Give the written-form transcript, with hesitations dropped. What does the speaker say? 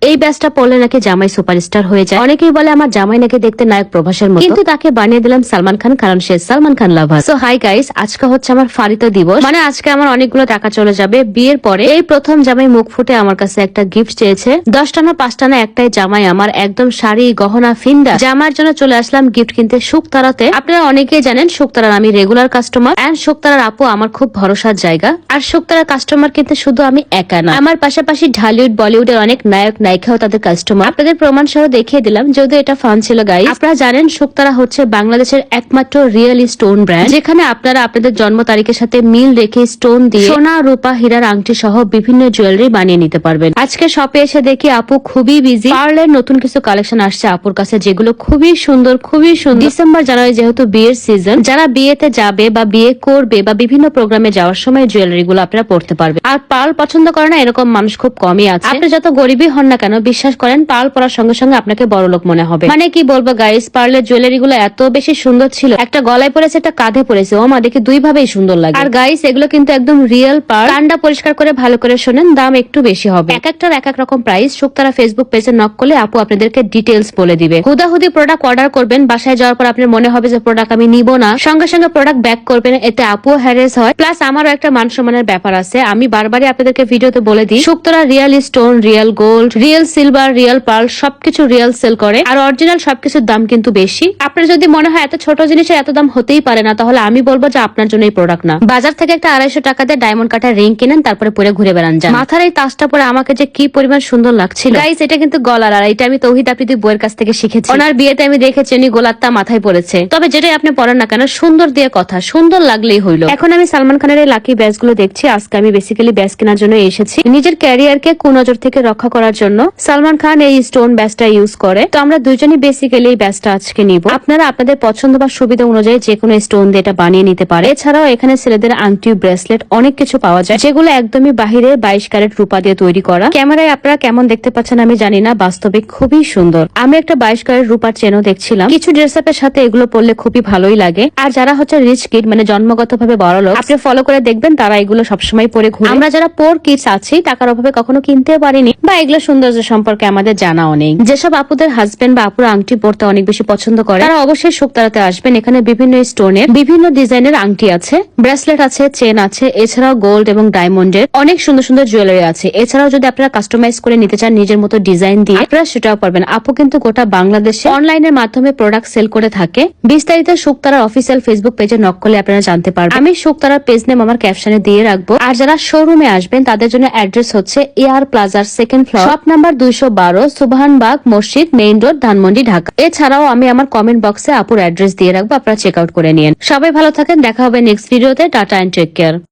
এই ব্যাচটা পড়লে নাকি জামাই সুপারস্টার হয়ে যায়। অনেকেই বলে আমার জামাই নাকি দেখতে নায়ক প্রভাসের মতো, কিন্তু তাকে বানিয়ে দিলাম সালমান খান, কারণ সে সালমান খান লাভার। সো হাই গাইস, আজকে হচ্ছে আমার ফারিতা দিবস, মানে আজকে আমার অনেকগুলো টাকা চলে যাবে বিয়ের পরে। এই প্রথম জামাই মুখ ফুটে আমার কাছে একটা গিফট চেয়েছে। 10টা না 5টা না একটাই জামাই আমার, একদম শাড়ি গহনা ফিন্দা। জামার জন্য চলে আসলাম গিফট কিনতে শুকতারাতে। আপনারা অনেকেই জানেন শুকতারার আমি রেগুলার কাস্টমার, এন্ড শুকতারার আপু আমার খুব ভরসার জায়গা। আর শুকতারার কাস্টমার কিন্তু শুধু আমি একা না, আমার পাশাপাশি ঢালিউড বলিউডের অনেক নায়ক নায়িকাও তাদের কাস্টমার। আপনাদের প্রমাণ সহ দেখিয়ে দিলাম, যদিও এটা ফান ছিল গাইস। আপনারা জানেন শুকতারা হচ্ছে বাংলাদেশের একমাত্র রিয়েল স্টোন ব্র্যান্ড, যেখানে আপনারা আপনাদের জন্ম তারিখের সাথে মিল রেখে স্টোন দিয়ে সোনা রূপা হীরার আংটি সহ বিভিন্ন জুয়েলারি বানিয়ে নিতে পারবেন। আজকে শপে এসে দেখি আপু খুবই বিজি। পার্লের নতুন কিছু কালেকশন আসছে আপুর কাছে, যেগুলো খুবই সুন্দর খুবই সুন্দর। ডিসেম্বর জানুয়ারি যেহেতু বিয়ের সিজন, যারা বিয়েতে যাবে বা বিয়ে করবে বা বিভিন্ন প্রোগ্রামে যাওয়ার সময় জুয়েলারি গুলো আপনারা পড়তে পারবেন। আর পার্ল পছন্দ করে না এরকম মানুষ খুব কমই আছে। আপনি যত গরিবই হন না কেন, বিশ্বাস করেন পার্ল পরার সঙ্গে সঙ্গে আপনাকে বড়লোক মনে হবে। মানে কি বলবো গাইস, পার্লের জুয়েলারি গুলো এত বেশি সুন্দর ছিল, একটা গলায় পরেছে একটা কাঁধে পরেছে, ও মা দেখে দুই ভাবেই সুন্দর লাগে। আর গাইস এগুলো কিন্তু একদম রিয়েল পার্ল। কানটা পরিষ্কার করে ভালো করে শোনেন, দাম একটু বেশি হবে, এক একটার এক এক রকম প্রাইস। শুকতারা ফেসবুক পেজে নক করলে আপু আপনাদেরকে ডিটেলস বলে দিবে। হুদাহুদি প্রোডাক্ট অর্ডার করবেন, বাসায় যাওয়ার পর আপনার মনে হবে যে প্রোডাক্ট আমি নিব না, সঙ্গে সঙ্গে প্রোডাক্ট ব্যাক করবেন, এতে আপুও হ্যারেস হয়। প্লাস আমারও একটা মান সম্মানের ব্যাপার আছে। আমি বারবারই আপনাদেরকে ভিডিওতে বলে দিই, Shuktara real stone, real gold, real silver, real pearl সবকিছু রিয়েল সেল করে। আর অরিজিনাল সবকিছুর দাম কিন্তু বেশি। আপনার যদি মনে হয় এত ছোট জিনিসের এত দাম হতেই পারে না, তাহলে আমি বলবো যে আপনার জন্য এই প্রোডাক্ট না। বাজার থেকে একটা 250 টাকা দিয়ে ডায়মন্ড কাটার রিং কিনেন, তারপরে পরে ঘুরে বেড়ান যান। মাথার এই তাজটা পরে আমাকে যে কি পরিমাণ সুন্দর লাগছিল গাইস, এটা কিন্তু গলার। আর এটা আমি তৌহিদ আফ্রিদি বইয়ের কাছ থেকে শিখেছি। ওনার বিয়েতে আমি দেখেছি উনি গোলাত্তা মাথায় পড়েছে। তবে যেটাই আপনি পরেন না কেন, সুন্দর দিয়ে কথা, সুন্দর লাগলেই হইলো। এখন আমি সালমান খানের এই লাকি ব্যাচ গুলো দেখছি। আজকে আমি বেসিক্যালি ব্যাচ কেনার জন্য এসেছি, নিজের ক্যারিয়ারকে কুনজর থেকে রক্ষা করার জন্য। সালমান খান এই স্টোন ব্যাচটা ইউজ করে, তো আমরা দুজনই বেসিক্যালি এই ব্যাচটা আজকে নিব। আপনারা আপনাদের পছন্দ বা সুবিধা অনুযায়ী যে কোনো স্টোন দিয়ে এটা বানিয়ে নিতে পারে। এছাড়াও এখানে ছেলেদের আংটি, ব্রেসলেট অনেক কিছু পাওয়া যায়, যেগুলো একদমই বাহিরে 22 ক্যারেট রূপা দিয়ে তৈরি করা। ক্যামেরায় আপনারা কেমন দেখতে পাচ্ছেন আমি জানি না, বাস্তবে খুবই সুন্দর। আমি একটা 22 ক্যারেট রূপার চেনও দেখছিলাম, কিছু ড্রেস আপের সাথে এগুলো পরলে খুবই ভালোই লাগে। আর যারা হচ্ছে রিচ কিড, মানে জন্মগত ভাবে বড় লোক, আপনি ফলো করে দেখবেন তারা এগুলো সবসময় পরে ঘুরে। আমরা যারা পোর কিডস আছি, টাকার অভাবে কখনো কিনতে পারিনি বা এগুলো সৌন্দর্য সম্পর্কে আমাদের জানাও নেই। যেসব আপুদের হাজবেন্ড বা আপুরা আংটি পরতে অনেক বেশি পছন্দ করে, তারা অবশ্যই শুকতারাতে আসবেন। এখানে বিভিন্ন স্টোনের বিভিন্ন ডিজাইনের আংটি আছে, ব্রেসলেট আছে, চেন আছে, এছাড়াও গোল্ড এবং ডায়মন্ডের অনেক সুন্দর সুন্দর জুয়েলারি আছে। এছাড়াও যদি আপনারা কাস্টমাইজ করে নিতে চান নিজের মতো ডিজাইন দিয়ে, আপনারা সেটাও পারবেন। আপু কিন্তু গোটা বাংলাদেশে অনলাইনের মাধ্যমে প্রোডাক্ট সেল করে থাকে। বিস্তারিত শুকতারার অফিসিয়াল ফেসবুক পেজে নক করলে আপনারা জানতে পারবেন। আমি শুকতারার পেজ নেম আমার ক্যাপশনে দিয়ে রাখবো। আর যারা শোরুমে আসবেন তাদের জন্য অ্যাড্রেস হচ্ছে এয়ার প্লাজার 2nd ফ্লোর, শপ নাম্বার 212, সুবহানবাগ মসজিদ, মেইন রোড, ধানমন্ডি, ঢাকা। এছাড়াও আমি আমার কমেন্ট বক্সে আপুর অ্যাড্রেস দিয়ে রাখবো, আপনারা চেক আউট করে নিন। সবাই ভালো থাকেন, দেখা হবে নেক্সট ভিডিওতে। Tata and take care.